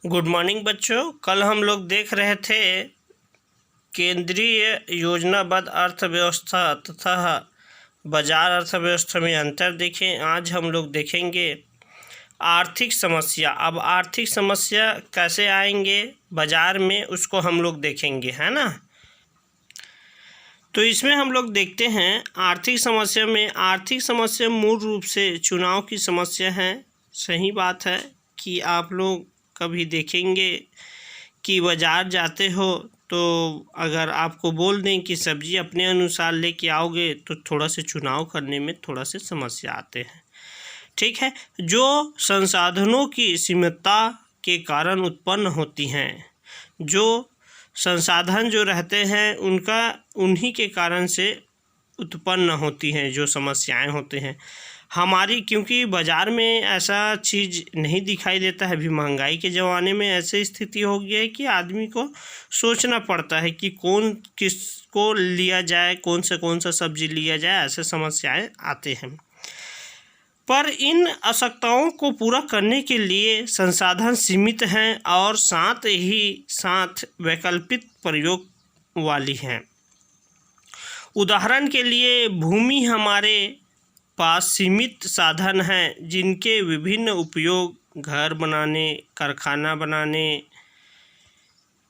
Good morning बच्चों। कल हम लोग देख रहे थे केंद्रीय योजनाबद्ध अर्थव्यवस्था तथा बाजार अर्थव्यवस्था में अंतर देखें। आज हम लोग देखेंगे आर्थिक समस्या। अब आर्थिक समस्या कैसे आएंगे बाजार में, उसको हम लोग देखेंगे, है ना। तो इसमें हम लोग देखते हैं आर्थिक समस्या में। आर्थिक समस्या मूल रूप से चुनाव की समस्या है। सही बात है कि आप लोग कभी देखेंगे कि बाज़ार जाते हो तो अगर आपको बोल दें कि सब्ज़ी अपने अनुसार लेके आओगे तो थोड़ा से चुनाव करने में थोड़ा से समस्या आते हैं। ठीक है, जो संसाधनों की सीमितता के कारण उत्पन्न होती हैं, जो संसाधन जो रहते हैं उन्हीं के कारण से उत्पन्न होती हैं जो समस्याएं होते हैं हमारी। क्योंकि बाज़ार में ऐसा चीज़ नहीं दिखाई देता है। अभी महंगाई के ज़माने में ऐसी स्थिति हो गई है कि आदमी को सोचना पड़ता है कि किसको लिया जाए, कौन सा सब्ज़ी लिया जाए, ऐसे समस्याएं आते हैं। पर इन आवश्यकताओं को पूरा करने के लिए संसाधन सीमित हैं और साथ ही साथ वैकल्पिक प्रयोग वाली हैं। उदाहरण के लिए भूमि हमारे पास सीमित साधन हैं जिनके विभिन्न उपयोग घर बनाने, कारखाना बनाने,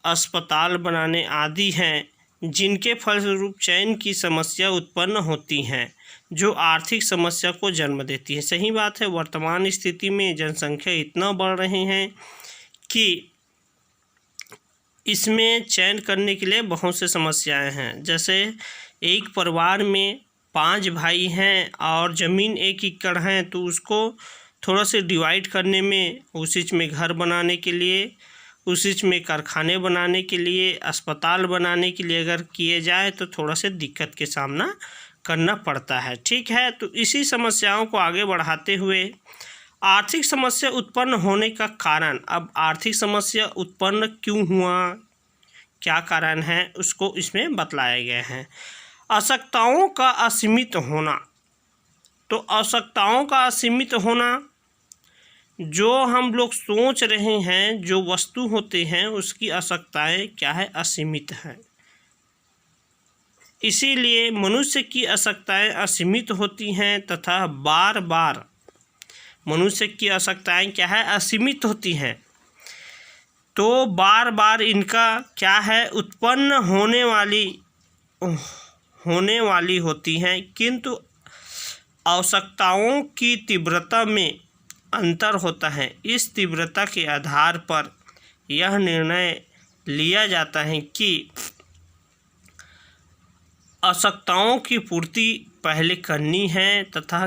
अस्पताल बनाने आदि हैं, जिनके फलस्वरूप चयन की समस्या उत्पन्न होती हैं जो आर्थिक समस्या को जन्म देती है। सही बात है, वर्तमान स्थिति में जनसंख्या इतना बढ़ रही है कि इसमें चयन करने के लिए बहुत से समस्याएं हैं। जैसे एक परिवार में 5 भाई हैं और ज़मीन 1 एकड़ है तो उसको थोड़ा से डिवाइड करने में, उसी में घर बनाने के लिए, उसी में कारखाने बनाने के लिए, अस्पताल बनाने के लिए अगर किए जाए तो थोड़ा से दिक्कत के सामना करना पड़ता है। ठीक है, तो इसी समस्याओं को आगे बढ़ाते हुए आर्थिक समस्या उत्पन्न होने का कारण, अब आर्थिक समस्या उत्पन्न क्यों हुआ, क्या कारण है, उसको इसमें बतलाया गया है। आवश्यकताओं का असीमित होना। तो आवश्यकताओं का असीमित होना, जो हम लोग सोच रहे हैं जो वस्तु होते हैं उसकी आवश्यकताएं क्या है, असीमित है। इसीलिए मनुष्य की आवश्यकताएं असीमित होती हैं तथा बार बार मनुष्य की आवश्यकताएं क्या है, असीमित होती हैं। तो बार बार इनका क्या है, उत्पन्न होने वाली होती हैं, किंतु आवश्यकताओं की तीव्रता में अंतर होता है। इस तीव्रता के आधार पर यह निर्णय लिया जाता है कि आवश्यकताओं की पूर्ति पहले करनी है तथा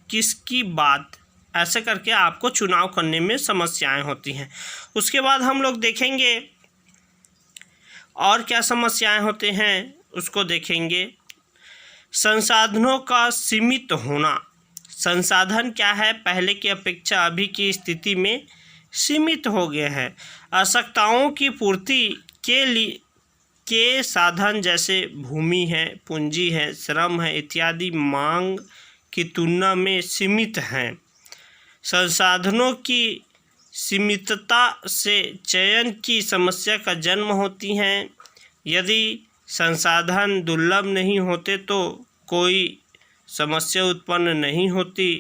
किसकी बात, ऐसे करके आपको चुनाव करने में समस्याएं होती हैं। उसके बाद हम लोग देखेंगे और क्या समस्याएं होते हैं, उसको देखेंगे। संसाधनों का सीमित होना। संसाधन क्या है, पहले की अपेक्षा अभी की स्थिति में सीमित हो गए हैं। आवश्यकताओं की पूर्ति के साधन जैसे भूमि है, पूंजी है, श्रम है इत्यादि मांग की तुलना में सीमित हैं। संसाधनों की सीमितता से चयन की समस्या का जन्म होती हैं। यदि संसाधन दुर्लभ नहीं होते तो कोई समस्या उत्पन्न नहीं होती,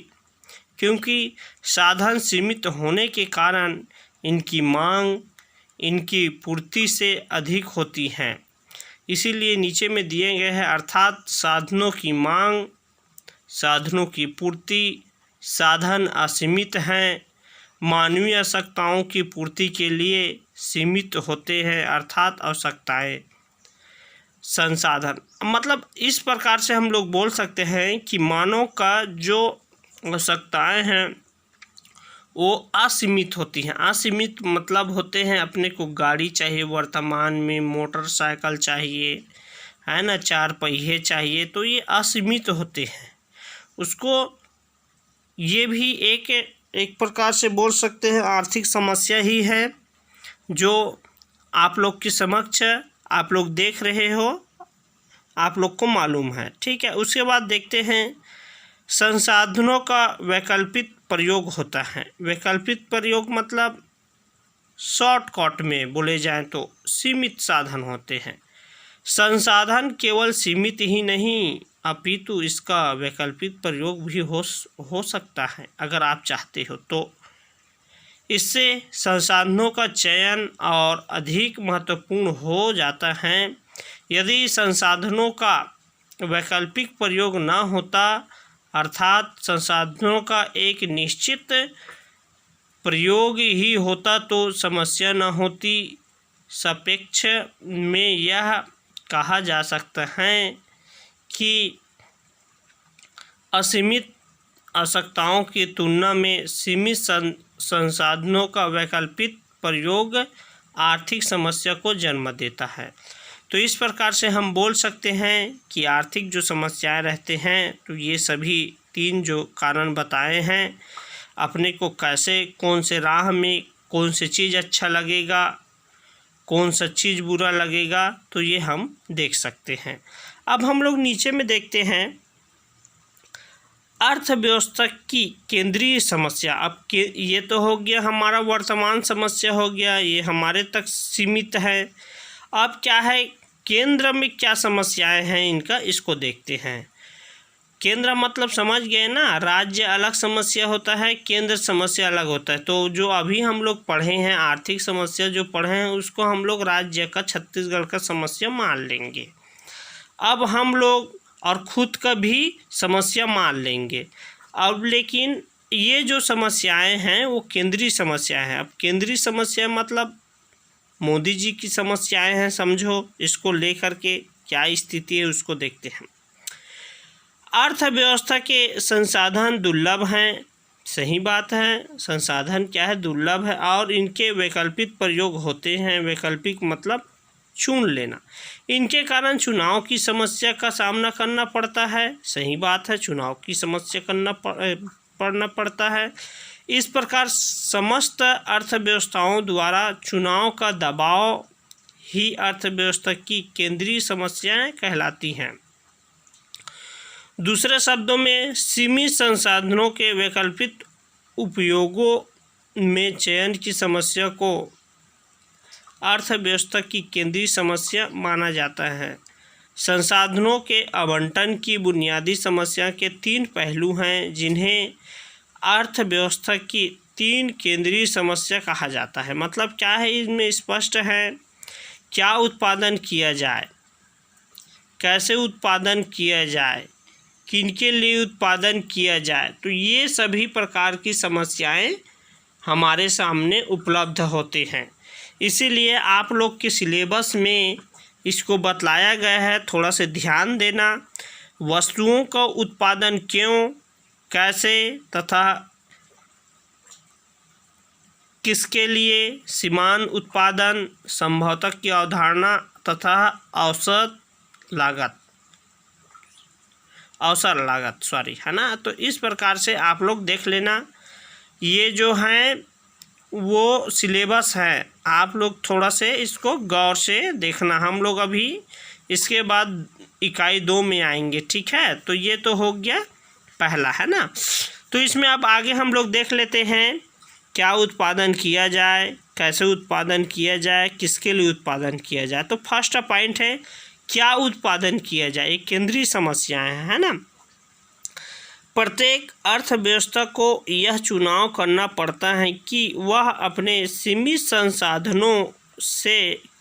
क्योंकि साधन सीमित होने के कारण इनकी मांग इनकी पूर्ति से अधिक होती हैं। इसीलिए नीचे में दिए गए हैं, अर्थात साधनों की मांग, साधनों की पूर्ति, साधन असीमित हैं, मानवीय आवश्यकताओं की पूर्ति के लिए सीमित होते हैं, अर्थात आवश्यकताएं। संसाधन मतलब इस प्रकार से हम लोग बोल सकते हैं कि मानव का जो आवश्यकताएं हैं वो असीमित होती हैं। असीमित मतलब होते हैं अपने को गाड़ी चाहिए, वर्तमान में मोटरसाइकिल चाहिए, है ना, 4 पहिए चाहिए, तो ये असीमित होते हैं। उसको ये भी एक प्रकार से बोल सकते हैं आर्थिक समस्या ही है, जो आप लोग के समक्ष आप लोग देख रहे हो, आप लोग को मालूम है। ठीक है, उसके बाद देखते हैं संसाधनों का वैकल्पिक प्रयोग होता है। वैकल्पिक प्रयोग मतलब शॉर्टकट में बोले जाएं तो सीमित साधन होते हैं। संसाधन केवल सीमित ही नहीं अपितु इसका वैकल्पिक प्रयोग भी हो सकता है अगर आप चाहते हो तो। इससे संसाधनों का चयन और अधिक महत्वपूर्ण हो जाता है। यदि संसाधनों का वैकल्पिक प्रयोग न होता अर्थात संसाधनों का एक निश्चित प्रयोग ही होता तो समस्या न होती। सापेक्ष में यह कहा जा सकता है कि असीमित आवश्यकताओं की तुलना में सीमित संसाधनों का वैकल्पिक प्रयोग आर्थिक समस्या को जन्म देता है। तो इस प्रकार से हम बोल सकते हैं कि आर्थिक जो समस्याएं रहते हैं तो ये सभी तीन जो कारण बताए हैं, अपने को कैसे कौन से राह में कौन सी चीज़ अच्छा लगेगा, कौन सा चीज़ बुरा लगेगा, तो ये हम देख सकते हैं। अब हम लोग नीचे में देखते हैं अर्थव्यवस्था की केंद्रीय समस्या। अब ये तो हो गया हमारा वर्तमान समस्या हो गया, ये हमारे तक सीमित है। अब क्या है केंद्र में क्या समस्याएं हैं इनका, इसको देखते हैं। केंद्र मतलब समझ गए ना, राज्य अलग समस्या होता है, केंद्र समस्या अलग होता है। तो जो अभी हम लोग पढ़े हैं आर्थिक समस्या जो पढ़े हैं उसको हम लोग राज्य का छत्तीसगढ़ का समस्या मान लेंगे। अब हम लोग और खुद का भी समस्या मान लेंगे। अब लेकिन ये जो समस्याएं हैं वो केंद्रीय समस्याएं हैं। अब केंद्रीय समस्या मतलब मोदी जी की समस्याएं हैं, समझो। इसको लेकर के क्या स्थिति है उसको देखते हैं। अर्थव्यवस्था के संसाधन दुर्लभ हैं, सही बात है। संसाधन क्या है, दुर्लभ है और इनके वैकल्पिक प्रयोग होते हैं। वैकल्पिक मतलब चुन लेना। इनके कारण चुनाव की समस्या का सामना करना पड़ता है, सही बात है, चुनाव की समस्या पड़ना पड़ता है। इस प्रकार समस्त अर्थव्यवस्थाओं द्वारा चुनाव का दबाव ही अर्थव्यवस्था की केंद्रीय समस्याएं कहलाती हैं। दूसरे शब्दों में सीमित संसाधनों के वैकल्पिक उपयोगों में चयन की समस्या को अर्थव्यवस्था की केंद्रीय समस्या माना जाता है। संसाधनों के आवंटन की बुनियादी समस्या के तीन पहलू हैं जिन्हें अर्थव्यवस्था की तीन केंद्रीय समस्या कहा जाता है। मतलब क्या है इसमें स्पष्ट है, क्या उत्पादन किया जाए, कैसे उत्पादन किया जाए, किनके लिए उत्पादन किया जाए। तो ये सभी प्रकार की समस्याएं हमारे सामने उपलब्ध होते हैं। इसीलिए आप लोग के सिलेबस में इसको बतलाया गया है, थोड़ा सा ध्यान देना। वस्तुओं का उत्पादन क्यों, कैसे तथा किसके लिए, सीमांत उत्पादन, संभवतः की अवधारणा तथा अवसर लागत है ना। तो इस प्रकार से आप लोग देख लेना। ये जो है वो सिलेबस है, आप लोग थोड़ा से इसको गौर से देखना। हम लोग अभी इसके बाद इकाई 2 में आएंगे, ठीक है। तो ये तो हो गया पहला, है ना। तो इसमें अब आगे हम लोग देख लेते हैं क्या उत्पादन किया जाए, कैसे उत्पादन किया जाए, किसके लिए उत्पादन किया जाए। तो फर्स्ट पॉइंट है क्या उत्पादन किया जाए, एक केंद्रीय समस्याएं हैं, है ना। प्रत्येक अर्थव्यवस्था को यह चुनाव करना पड़ता है कि वह अपने सीमित संसाधनों से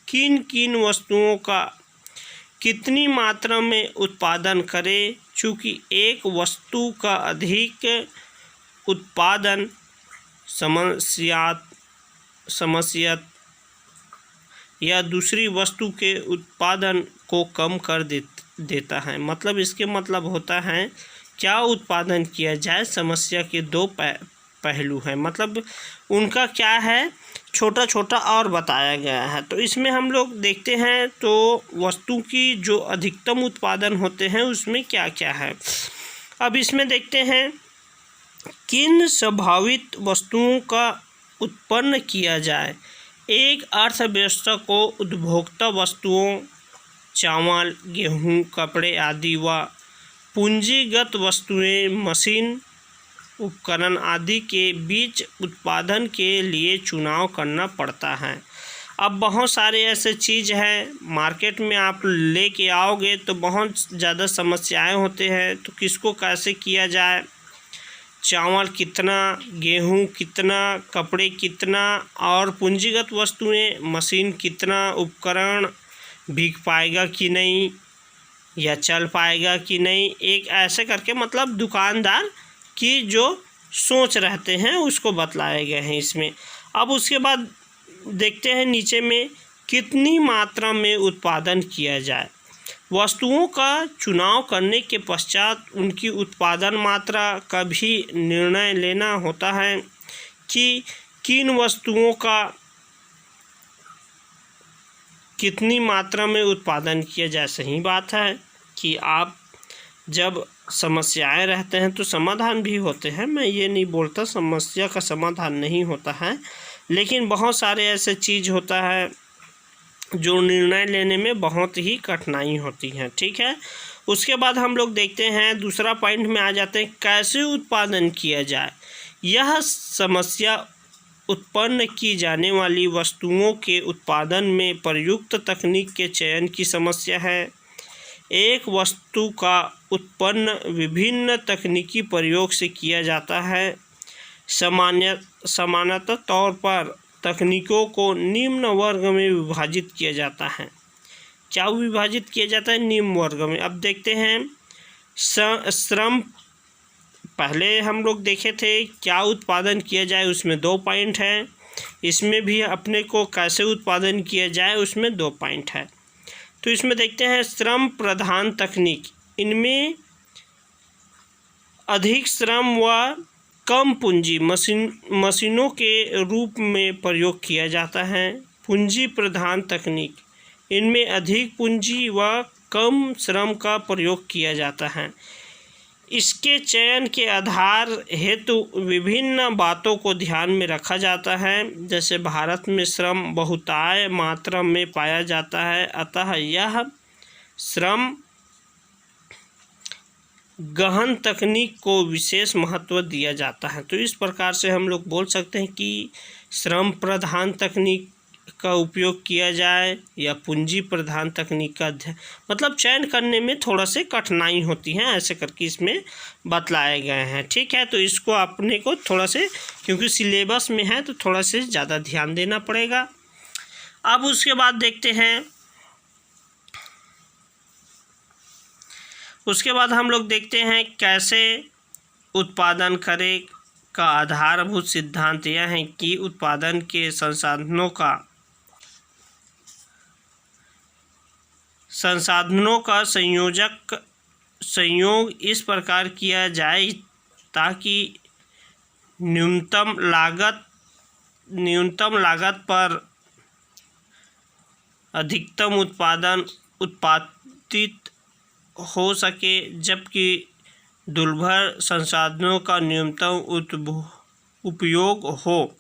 किन किन वस्तुओं का कितनी मात्रा में उत्पादन करे। चूँकि एक वस्तु का अधिक उत्पादन समस्या या दूसरी वस्तु के उत्पादन को कम कर देता है। मतलब इसके मतलब होता है क्या उत्पादन किया जाए, समस्या के 2 पहलू हैं। मतलब उनका क्या है, छोटा छोटा और बताया गया है। तो इसमें हम लोग देखते हैं तो वस्तु की जो अधिकतम उत्पादन होते हैं उसमें क्या क्या है। अब इसमें देखते हैं किन संभावित वस्तुओं का उत्पन्न किया जाए। एक अर्थव्यवस्था को उपभोक्ता वस्तुओं, चावल, गेहूँ, कपड़े आदि व पूंजीगत वस्तुएं, मशीन, उपकरण आदि के बीच उत्पादन के लिए चुनाव करना पड़ता है। अब बहुत सारे ऐसे चीज़ हैं, मार्केट में आप लेके आओगे तो बहुत ज़्यादा समस्याएं होते हैं, तो किसको कैसे किया जाए, चावल कितना, गेहूं कितना, कपड़े कितना और पूंजीगत वस्तुएं, मशीन कितना, उपकरण बिक पाएगा कि नहीं या चल पाएगा कि नहीं, एक ऐसे करके मतलब दुकानदार की जो सोच रहते हैं उसको बतलाए गए हैं इसमें। अब उसके बाद देखते हैं नीचे में कितनी मात्रा में उत्पादन किया जाए। वस्तुओं का चुनाव करने के पश्चात उनकी उत्पादन मात्रा का भी निर्णय लेना होता है कि किन वस्तुओं का कितनी मात्रा में उत्पादन किया जाए। सही बात है कि आप जब समस्याएं रहते हैं तो समाधान भी होते हैं, मैं ये नहीं बोलता समस्या का समाधान नहीं होता है, लेकिन बहुत सारे ऐसे चीज़ होता है जो निर्णय लेने में बहुत ही कठिनाई होती है। ठीक है, उसके बाद हम लोग देखते हैं दूसरा पॉइंट में आ जाते हैं, कैसे उत्पादन किया जाए। यह समस्या उत्पन्न की जाने वाली वस्तुओं के उत्पादन में प्रयुक्त तकनीक के चयन की समस्या है। एक वस्तु का उत्पन्न विभिन्न तकनीकी प्रयोग से किया जाता है। सामान्यतः तौर पर तकनीकों को निम्न वर्ग में विभाजित किया जाता है। क्या विभाजित किया जाता है? निम्न वर्ग में। अब देखते हैं श्रम, पहले हम लोग देखे थे क्या उत्पादन किया जाए, उसमें 2 पॉइंट है। इसमें भी अपने को कैसे उत्पादन किया जाए उसमें 2 पॉइंट है। तो इसमें देखते हैं श्रम प्रधान तकनीक, इनमें अधिक श्रम व कम पूंजी मशीनों के रूप में प्रयोग किया जाता है। पूंजी प्रधान तकनीक, इनमें अधिक पूंजी व कम श्रम का प्रयोग किया जाता है। इसके चयन के आधार हेतु विभिन्न बातों को ध्यान में रखा जाता है। जैसे भारत में श्रम बहुतायत मात्रा में पाया जाता है, अतः यह श्रम गहन तकनीक को विशेष महत्व दिया जाता है। तो इस प्रकार से हम लोग बोल सकते हैं कि श्रम प्रधान तकनीक का उपयोग किया जाए या पूंजी प्रधान तकनीक का मतलब चयन करने में थोड़ा से कठिनाई होती है, ऐसे करके इसमें बतलाए गए हैं। ठीक है, तो इसको अपने को थोड़ा से, क्योंकि सिलेबस में है तो थोड़ा से ज़्यादा ध्यान देना पड़ेगा। अब उसके बाद देखते हैं, उसके बाद हम लोग देखते हैं कैसे उत्पादन करें का आधारभूत सिद्धांत यह है कि उत्पादन के संसाधनों का संयोग इस प्रकार किया जाए ताकि न्यूनतम लागत पर अधिकतम उत्पादन उत्पादित हो सके, जबकि दुर्लभ संसाधनों का न्यूनतम उपयोग हो।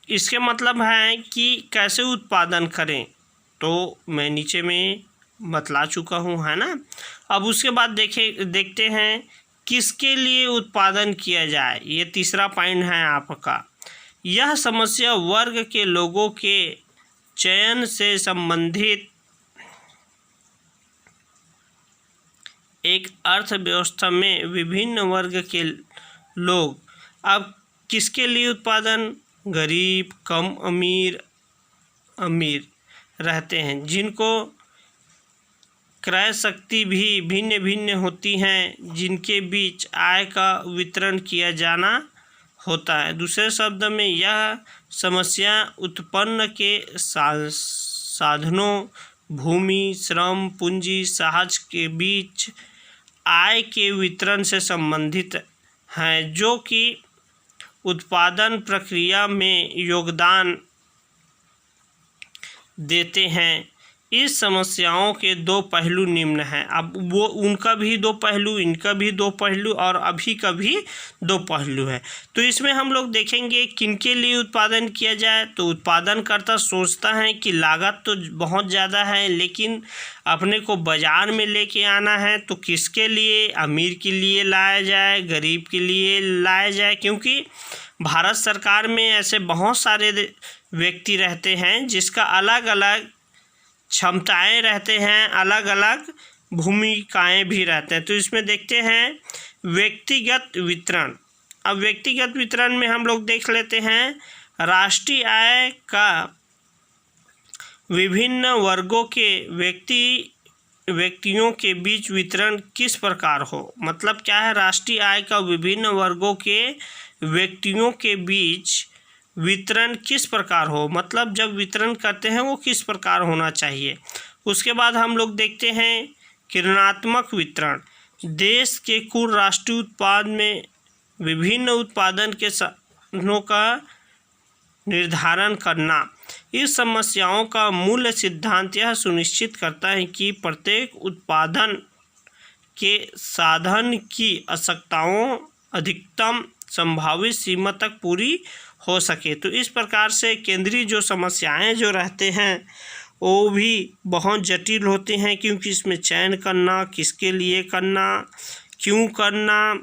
इसके मतलब है कि कैसे उत्पादन करें, तो मैं नीचे में बतला चुका हूँ, है ना। अब उसके बाद देखते हैं किसके लिए उत्पादन किया जाए। ये तीसरा पॉइंट है आपका। यह समस्या वर्ग के लोगों के चयन से संबंधित एक अर्थव्यवस्था में विभिन्न वर्ग के लोग अब किसके लिए उत्पादन, गरीब, कम अमीर रहते हैं, जिनको क्रय शक्ति भी भिन्न भिन्न होती हैं, जिनके बीच आय का वितरण किया जाना होता है। दूसरे शब्द में यह समस्या उत्पन्न के साधनों, भूमि, श्रम, पूंजी, साहस के बीच आय के वितरण से संबंधित हैं, जो कि उत्पादन प्रक्रिया में योगदान देते हैं। इस समस्याओं के दो पहलू निम्न हैं। अब वो उनका भी दो पहलू, इनका भी दो पहलू और अभी का भी दो पहलू है। तो इसमें हम लोग देखेंगे किनके लिए उत्पादन किया जाए। तो उत्पादनकर्ता सोचता है कि लागत तो बहुत ज़्यादा है, लेकिन अपने को बाज़ार में लेके आना है, तो किसके लिए? अमीर के लिए लाया जाए, गरीब के लिए लाया जाए, क्योंकि भारत सरकार में ऐसे बहुत सारे व्यक्ति रहते हैं जिसका अलग अलग क्षमताएं रहते हैं, अलग अलग भूमिकाएं भी रहते हैं। तो इसमें देखते हैं व्यक्तिगत वितरण। अब व्यक्तिगत वितरण में हम लोग देख लेते हैं राष्ट्रीय आय का विभिन्न वर्गों के व्यक्तियों के बीच वितरण किस प्रकार हो। मतलब क्या है? राष्ट्रीय आय का विभिन्न वर्गों के व्यक्तियों के बीच वितरण किस प्रकार हो, मतलब जब वितरण करते हैं वो किस प्रकार होना चाहिए। उसके बाद हम लोग देखते हैं ऋणात्मक वितरण। देश के कुल राष्ट्रीय उत्पाद में विभिन्न उत्पादन के साधनों का निर्धारण करना। इस समस्याओं का मूल सिद्धांत यह सुनिश्चित करता है कि प्रत्येक उत्पादन के साधन की आवश्यकताओं अधिकतम संभावित सीमा तक पूरी हो सके। तो इस प्रकार से केंद्रीय जो समस्याएं जो रहते हैं वो भी बहुत जटिल होते हैं, क्योंकि इसमें चयन करना, किसके लिए करना, क्यों करना,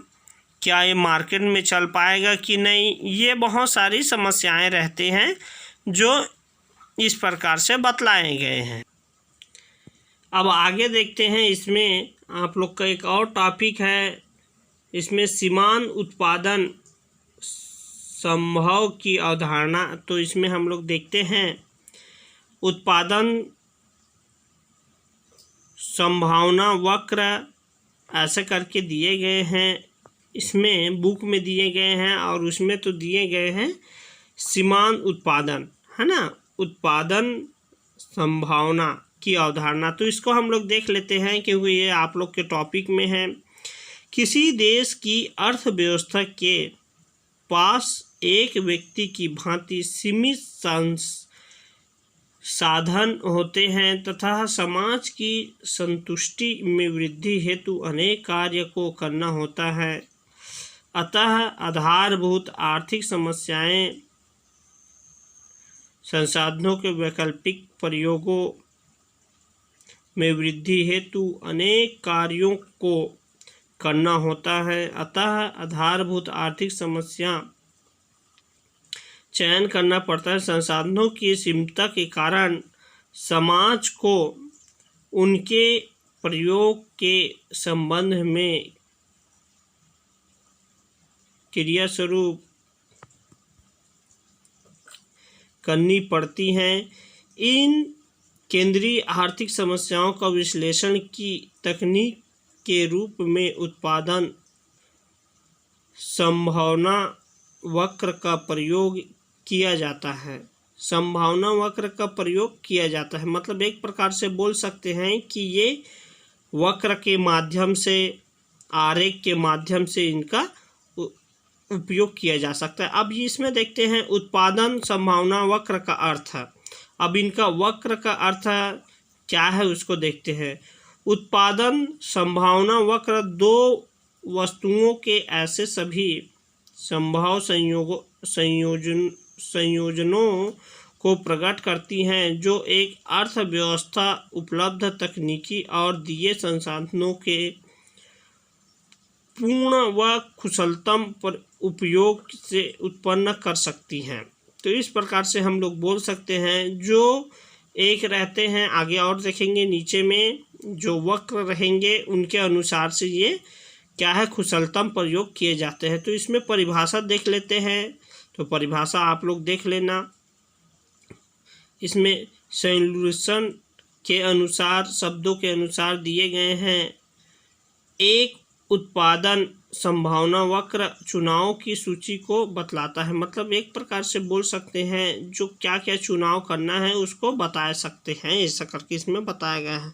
क्या ये मार्केट में चल पाएगा कि नहीं, ये बहुत सारी समस्याएं रहते हैं जो इस प्रकार से बतलाए गए हैं। अब आगे देखते हैं, इसमें आप लोग का एक और टॉपिक है, इसमें सीमांत उत्पादन संभव की अवधारणा। तो इसमें हम लोग देखते हैं उत्पादन संभावना वक्र ऐसे करके दिए गए हैं, इसमें बुक में दिए गए हैं और उसमें तो दिए गए हैं सीमांत उत्पादन, है ना, उत्पादन संभावना की अवधारणा। तो इसको हम लोग देख लेते हैं क्योंकि ये आप लोग के टॉपिक में है। किसी देश की अर्थव्यवस्था के पास एक व्यक्ति की भांति सीमित साधन होते हैं तथा समाज की संतुष्टि में वृद्धि हेतु अनेक कार्य को करना होता है। अतः आधारभूत आर्थिक समस्याएं संसाधनों के वैकल्पिक प्रयोगों में वृद्धि हेतु अनेक कार्यों को करना होता है। अतः आधारभूत आर्थिक समस्या चयन करना पड़ता है। संसाधनों की सीमितता के कारण समाज को उनके प्रयोग के संबंध में क्रिया स्वरूप करनी पड़ती हैं। इन केंद्रीय आर्थिक समस्याओं का विश्लेषण की तकनीक के रूप में उत्पादन संभावना वक्र का प्रयोग किया जाता है। संभावना वक्र का प्रयोग किया जाता है मतलब एक प्रकार से बोल सकते हैं कि ये वक्र के माध्यम से, आरेख के माध्यम से इनका उपयोग किया जा सकता है। अब इसमें देखते हैं उत्पादन संभावना वक्र का अर्थ। अब इनका वक्र का अर्थ क्या है उसको देखते हैं। उत्पादन संभावना वक्र दो वस्तुओं के ऐसे सभी संभव संयोजनों को प्रकट करती हैं जो एक अर्थव्यवस्था उपलब्ध तकनीकी और दिए संसाधनों के पूर्ण व कुशलतम पर उपयोग से उत्पन्न कर सकती हैं। तो इस प्रकार से हम लोग बोल सकते हैं जो एक रहते हैं, आगे और देखेंगे नीचे में जो वक्र रहेंगे उनके अनुसार से ये क्या है, कुशलतम प्रयोग किए जाते हैं। तो इसमें परिभाषा देख लेते हैं। तो परिभाषा आप लोग देख लेना। इसमें सॉल्यूशन के अनुसार, शब्दों के अनुसार दिए गए हैं। एक उत्पादन संभावना वक्र चुनाव की सूची को बतलाता है मतलब एक प्रकार से बोल सकते हैं जो क्या क्या चुनाव करना है उसको बता सकते हैं, ऐसा करके इसमें बताया गया है।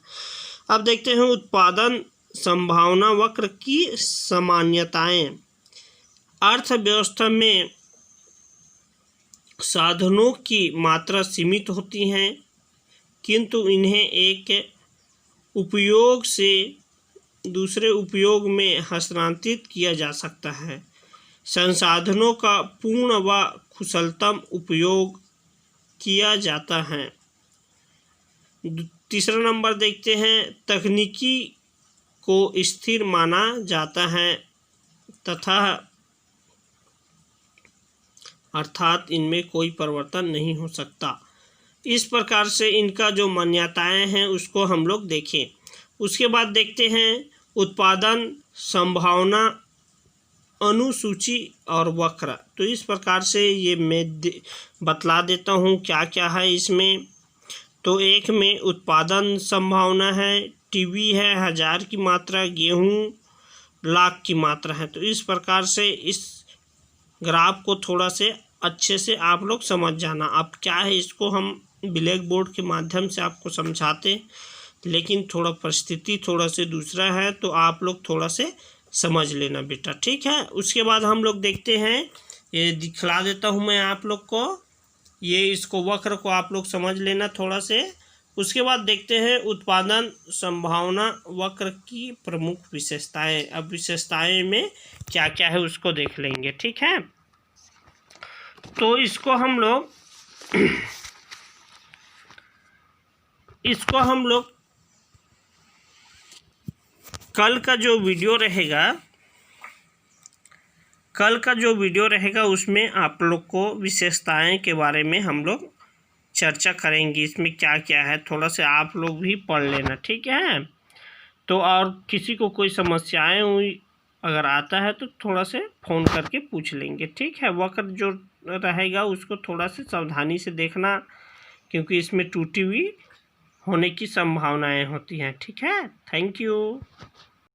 अब देखते हैं उत्पादन संभावना वक्र की सामान्यताएं। अर्थव्यवस्था में साधनों की मात्रा सीमित होती हैं, किंतु इन्हें एक उपयोग से दूसरे उपयोग में हस्तांतरित किया जा सकता है। संसाधनों का पूर्ण व कुशलतम उपयोग किया जाता है। तीसरा नंबर देखते हैं, तकनीकी को स्थिर माना जाता है तथा अर्थात इनमें कोई परिवर्तन नहीं हो सकता। इस प्रकार से इनका जो मान्यताएं हैं उसको हम लोग देखें। उसके बाद देखते हैं उत्पादन संभावना अनुसूची और वक्र। तो इस प्रकार से ये मैं बतला देता हूँ क्या क्या है इसमें। तो एक में उत्पादन संभावना है, टीबी है 1000 की मात्रा, गेहूँ लाख की मात्रा है। तो इस प्रकार से इस ग्राफ को थोड़ा से अच्छे से आप लोग समझ जाना। अब क्या है, इसको हम ब्लैक बोर्ड के माध्यम से आपको समझाते, लेकिन थोड़ा परिस्थिति थोड़ा से दूसरा है, तो आप लोग थोड़ा से समझ लेना बेटा, ठीक है। उसके बाद हम लोग देखते हैं, ये दिखला देता हूँ मैं आप लोग को, ये इसको वक्र को आप लोग समझ लेना थोड़ा से। उसके बाद देखते हैं उत्पादन संभावना वक्र की प्रमुख विशेषताएं। अब विशेषताएं में क्या क्या है उसको देख लेंगे, ठीक है। तो इसको हम लोग कल का जो वीडियो रहेगा उसमें आप लोग को विशेषताएं के बारे में हम लोग चर्चा करेंगे। इसमें क्या क्या है थोड़ा से आप लोग भी पढ़ लेना, ठीक है। तो और किसी को कोई समस्याएं हुई अगर आता है तो थोड़ा से फ़ोन करके पूछ लेंगे, ठीक है। वक्र जो रहेगा उसको थोड़ा से सावधानी से देखना, क्योंकि इसमें टूटी हुई होने की संभावनाएं होती हैं, ठीक है। Thank you.